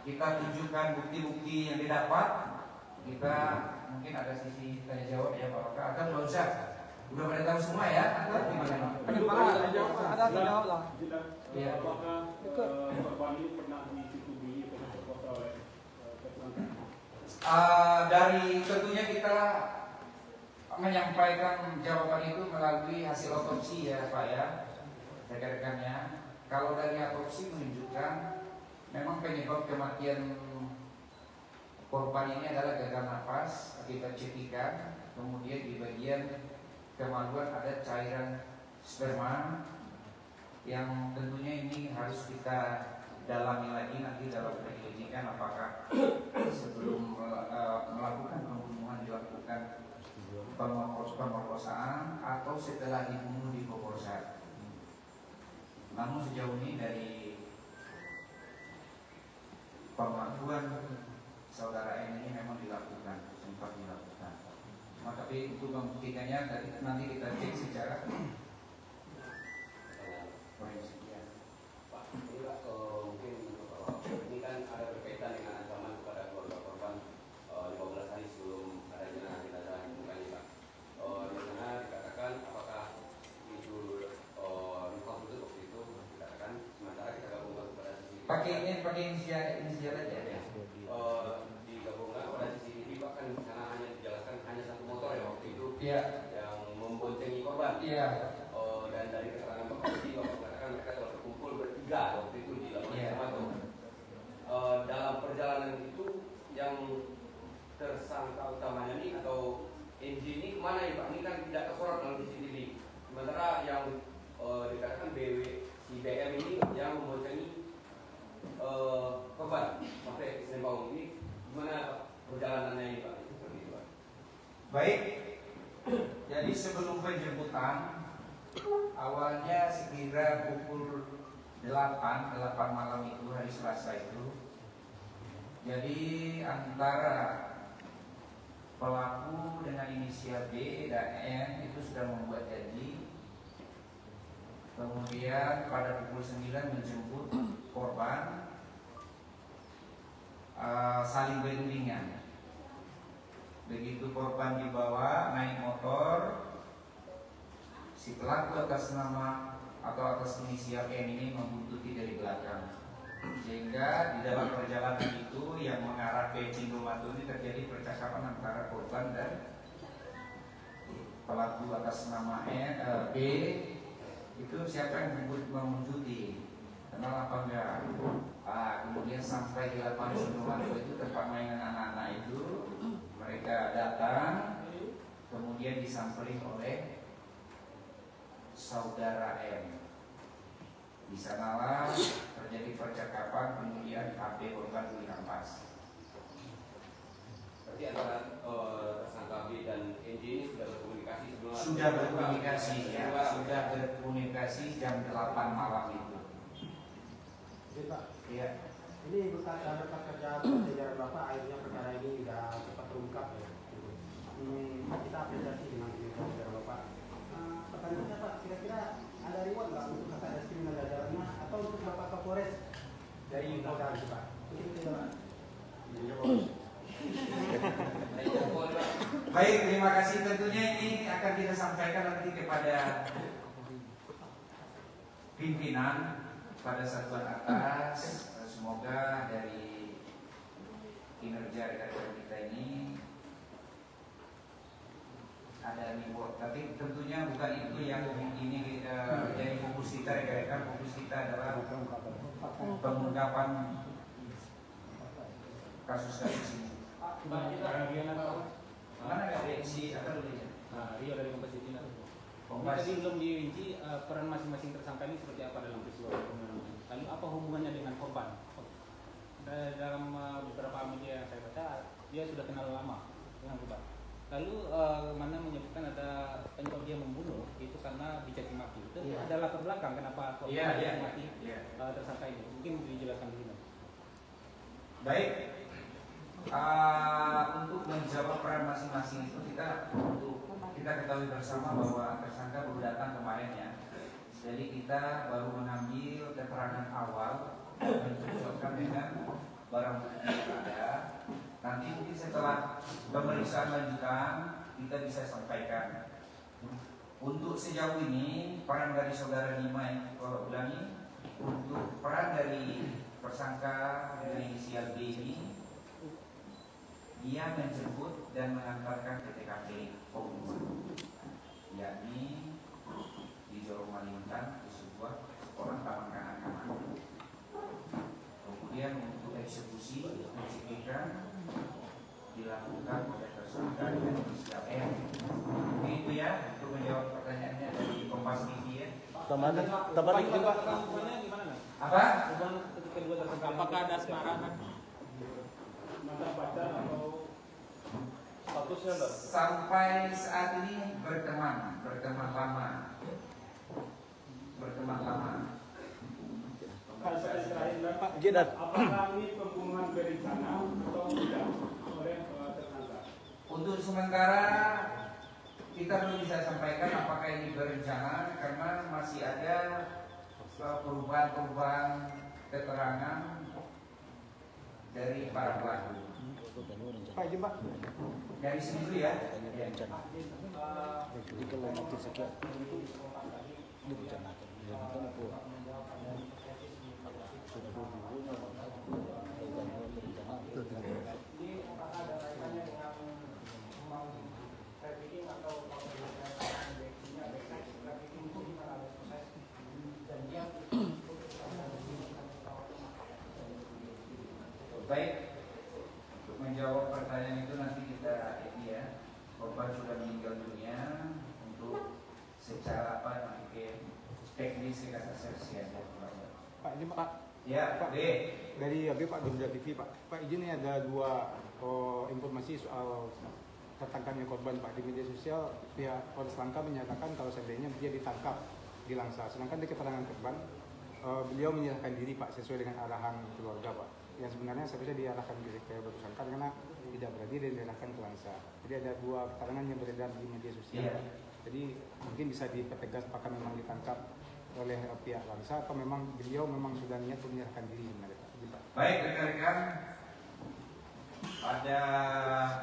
kita tunjukkan bukti-bukti yang didapat. Kita mungkin ada sisi tanya jawab ya Pak Waka atau Pak Ustaz. Udah pada tahu semua ya? Atau gimana? Ada jawab lah. Ya. Apakah korban ini pernah disetujui atau diperkosa oleh tersangka? Dari tentunya kita menyampaikan jawaban itu melalui hasil otopsi ya Pak ya, rekan-rekannya. Kalau dari otopsi menunjukkan memang penyebab kematian korban ini adalah gagal nafas akibat cetikan, kemudian di bagian kemaluan ada cairan sperma yang tentunya ini harus kita dalami lagi nanti dalam penyelidikan apakah sebelum melakukan pembunuhan dilakukan pemerkosaan atau setelah dibunuh diperkosa. Namun sejauh ini dari pengakuan saudara M ini memang dilakukan, sempat dilakukan. Cuma tapi untuk membuktikannya nanti kita cek secara forensik ya. Pak, ini Pak, mungkin ini kan ada berkaitan dengan ancaman kepada keluarga korban 15 hari sebelum adanya jenazah ditemukan ini Pak. Di mana dikatakan apakah itu konstitusi waktu itu dikatakan sementara kita gabungkan kepada sisi pakai inisial aja ya. Digabungkan pada CCTV Pak kan karena hanya dijelaskan hanya satu motor ya waktu itu Iya. yang memboncengi korban. Iya. Dan dari keterangan Pak Polisi Bapak mengatakan mereka telah berkumpul bertiga waktu itu di lapangan Samato. Dalam perjalanan itu yang tersangka utamanya ini atau NG ini kemana ya Pak? Ini kan tidak tersorot dalam CCTV. Sementara yang dikatakan si BM ini yang memboncengi korban sampai Sembawang ini gimana perjalanannya ini Pak? Seperti itu Pak. Baik. Jadi sebelum penjemputan awalnya sekira pukul 8 malam itu hari Selasa itu. Jadi antara pelaku dengan inisial B dan N itu sudah membuat janji. Kemudian pada pukul 9 menjemput korban, saling berundingan. Begitu korban dibawa naik motor, si pelaku atas nama atau atas inisial N ini membuntuti dari belakang, sehingga di dalam perjalanan itu yang mengarah ke Cindomatu ini terjadi percakapan antara korban dan pelaku atas nama B. Itu siapa yang membuntuti, kenal apa enggak? Kemudian sampai di lapangan Cindomatu itu tempat mainan anak-anak itu, mereka datang, kemudian disamperin oleh saudara M. Di sanalah terjadi percakapan, kemudian HP korban dirampas. Berarti antara tersangka B dan NJ ini sudah berkomunikasi sebelum? Sudah berkomunikasi ya, sudah berkomunikasi jam 8 malam itu. Jadi Pak, Iya. ini berkat kerja jajaran Bapak, akhirnya perkara ini sudah cepat terungkap ya. Kita apresiasi dengan kerja Bapak. Pertanyaannya Pak, kira-kira ada reward nggak untuk kakak Reskrim dan jajarannya atau untuk Bapak Kapolres dari Polda itu Pak? Mungkin itu Pak. Baik, terima kasih. Tentunya ini akan kita sampaikan nanti kepada pimpinan pada satuan atas. Semoga dari kinerja rekan-rekan kita ini ada reward, tapi tentunya bukan itu yang ini jadi fokus kita rekan-rekan. Fokus kita adalah pengungkapan kasus-kasus ini. Mana ada si apa dulu ya? Rio dari Kompas Cina. Kompas. Tadi belum dirinci peran masing-masing tersangka ini seperti apa dalam peristiwa pembunuhan. Lalu apa hubungannya dengan korban? Dalam beberapa media yang saya baca, dia sudah kenal lama dengan korban. Lalu mana menyebutkan ada penyebab dia membunuh itu karena dicaci maki. Itu ada latar belakang kenapa korban dicaci maki tersangka ini. Mungkin dijelaskan dulu. Baik. Untuk menjawab peran masing-masing itu kita ketahui bersama bahwa tersangka baru datang kemarin ya. Jadi kita baru mengambil keterangan awal dan mencocokkan dengan barang bukti yang ada. Nanti mungkin setelah pemeriksaan lanjutan kita bisa sampaikan. Untuk sejauh ini peran dari saudara Dima yang ulangi, untuk peran dari tersangka dari inisial B ini, dia menjemput dan mengantarkan ke TKP pembunuhan, yakni di Jorong Malintan di sebuah sekolah taman kanak-kanak. Kemudian untuk eksekusi penyidikan dilakukan oleh tersangka dengan inisial M. Begitu ya untuk menjawab pertanyaannya dari Kompas TV ya. Tempat itu Pak, hubungannya gimana? Apa? Hubungan kedua tersangka, apakah ada asmara? Mantan pacar atau statusnya enggak? Sampai saat ini berteman lama. Pak, saya terakhir Pak Jidat. apakah ini pembunuhan berencana atau tidak oleh tersangka? Untuk sementara kita belum bisa sampaikan apakah ini berencana karena masih ada perubahan keterangan dari para pelaku. Pak izin Pak. Dari sini dulu ya. Jadi kalau nanti sekian direncanakan, direncanakan apa? Baik, untuk menjawab pertanyaan itu nanti kita ini ya, korban sudah meninggal dunia. Untuk secara apa nanti teknis kita saksikan ya. Pak izin Pak. Ya, Pak. B. Dari AB Pak Garuda TV Pak. Pak izin ini ada dua informasi soal tertangkapnya korban Pak di media sosial. Pihak tersangka menyatakan kalau seandainya dia ditangkap di Langsa, sedangkan di keterangan korban beliau menyerahkan diri Pak sesuai dengan arahan keluarga Pak. Yang sebenarnya seharusnya diarahkan diri ke Batu Sangkar karena tidak berarti dan diarahkan ke Langsa. Jadi ada dua keterangan yang beredar di media sosial. Iya. Jadi mungkin bisa dipertegas apakah memang ditangkap oleh pihak Langsa atau memang beliau memang sudah niat untuk menyerahkan diri sebenarnya Pak. Baik rekan-rekan, pada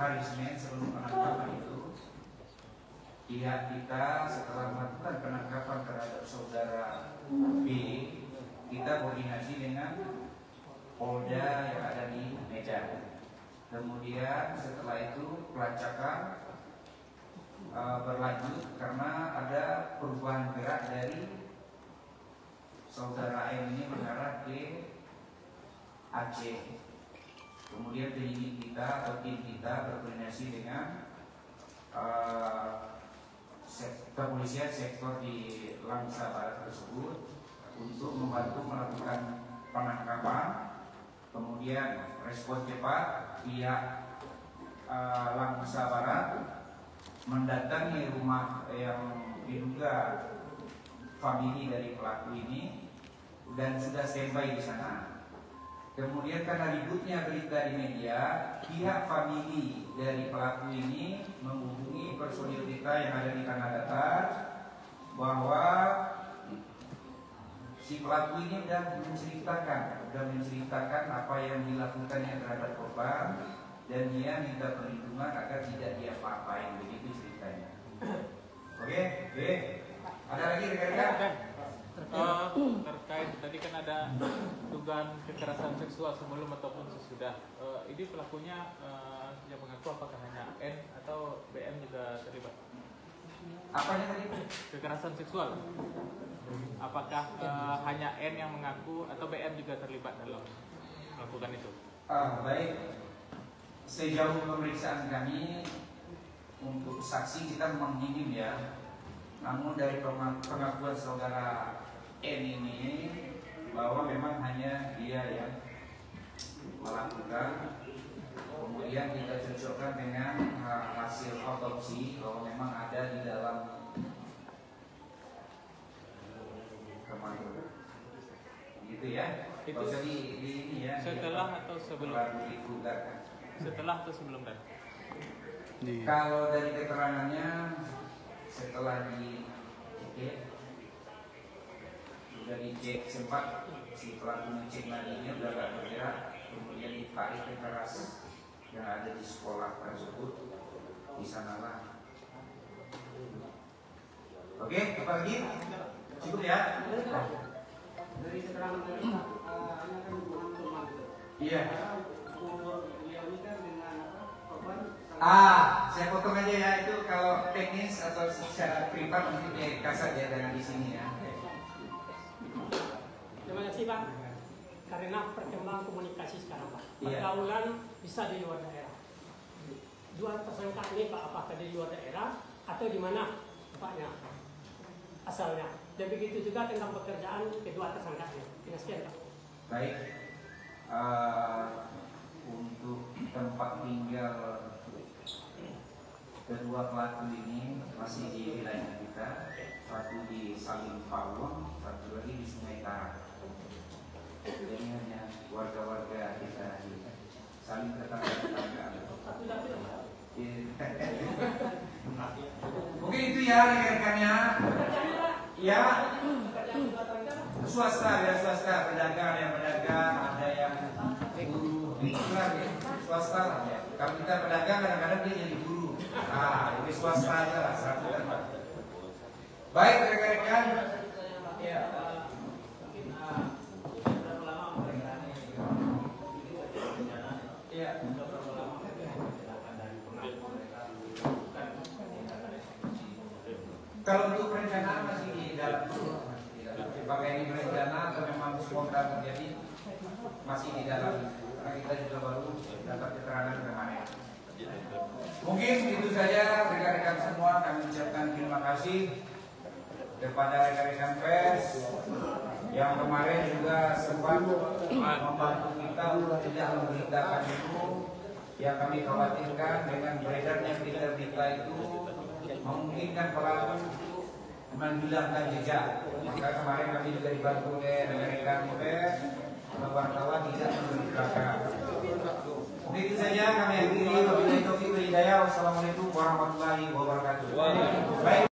hari Senin sebelum penangkapan itu, pihak kita setelah melakukan penangkapan terhadap saudara B, kita koordinasi dengan Polda yang ada di Medan. Kemudian setelah itu pelacakan berlanjut karena ada perubahan gerak dari saudara M ini mengarah ke Aceh. Kemudian penyidik kita atau tim kita berkoordinasi dengan kepolisian sektor di Langsa Barat tersebut untuk membantu melakukan penangkapan. Kemudian respon cepat pihak Langsa Barat mendatangi rumah yang diduga famili dari pelaku ini dan sudah standby di sana. Kemudian karena ributnya berita di media, pihak famili dari pelaku ini menghubungi personil kita yang ada di Tanah Datar bahwa si pelaku ini sudah menceritakan apa yang dilakukannya terhadap korban dan dia minta perlindungan agar tidak diapa-apain. Begitu ceritanya. Oke, ada lagi rekan-rekan? Terkait tadi kan ada dugaan kekerasan seksual sebelum ataupun sesudah. Ini pelakunya yang mengaku apakah hanya N atau BM juga terlibat? Apanya tadi? Kekerasan seksual. Apakah hanya N yang mengaku atau BM juga terlibat dalam melakukan itu? Baik. Sejauh pemeriksaan kami untuk saksi kita memang minim ya. Namun dari pengakuan saudara N ini bahwa memang hanya dia yang melakukan. Kemudian kita cocokkan dengan hasil autopsi bahwa memang ada di dalam kemana gitu ya. Itu di ini ya. setelah atau sebelum? Setelah atau sebelum dan? Kalau dari keterangannya setelah dicek, sudah dicek sempat si pelaku ngecek nadinya udah gak bergerak, kemudian fasilitas yang ada di sekolah tersebut di sanalah. Oke, apa lagi? Cukup ya? Dari keterangan dari hanya kan teman-teman. Iya. Umur beliau ini kan dengan korban. Saya potong aja ya, itu kalau teknis atau secara privat mungkin ya kasar ya dengan di sini ya. Terima kasih Pak. Karena perkembangan komunikasi sekarang Pak, Iya. pergaulan bisa di luar daerah. Dua tersangka ini Pak, apakah di luar daerah atau di mana Paknya asalnya? Dan begitu juga tentang pekerjaan kedua tersangka ini. Sekian Pak. Baik. Untuk tempat tinggal kedua pelaku ini masih di wilayah kita, satu di Salim Pawon, satu lagi di Sungai Tarak. Jadi hanya warga-warga kita saling tetangga-tetangga. Mungkin itu ya rekan-rekannya. Ya, swasta, pedagang, ada yang guru, itulah ya, swasta lah ya. Kalau kita pedagang kadang-kadang dia jadi guru. Ini swasta aja lah, satu tempat. Baik rekan-rekan. Ya. Kalau untuk perencanaan masih di dalam, apakah ini berencana atau memang spontan terjadi masih di dalam, karena kita juga baru dapat keterangan kemarin. Mungkin itu saja rekan-rekan semua, kami ucapkan terima kasih kepada rekan-rekan pers yang kemarin juga sempat membantu kita untuk tidak memberitakan itu yang kami khawatirkan dengan beredarnya berita-berita itu memungkinkan pelaku menghilangkan jejak. Maka kemarin kami juga dibantu oleh rekan-rekan pers, wartawan tidak memberi belakang. Mungkin itu saja kami akhiri. Wabillahi taufiq wal hidayah. Wassalamualaikum warahmatullahi wabarakatuh. Baik.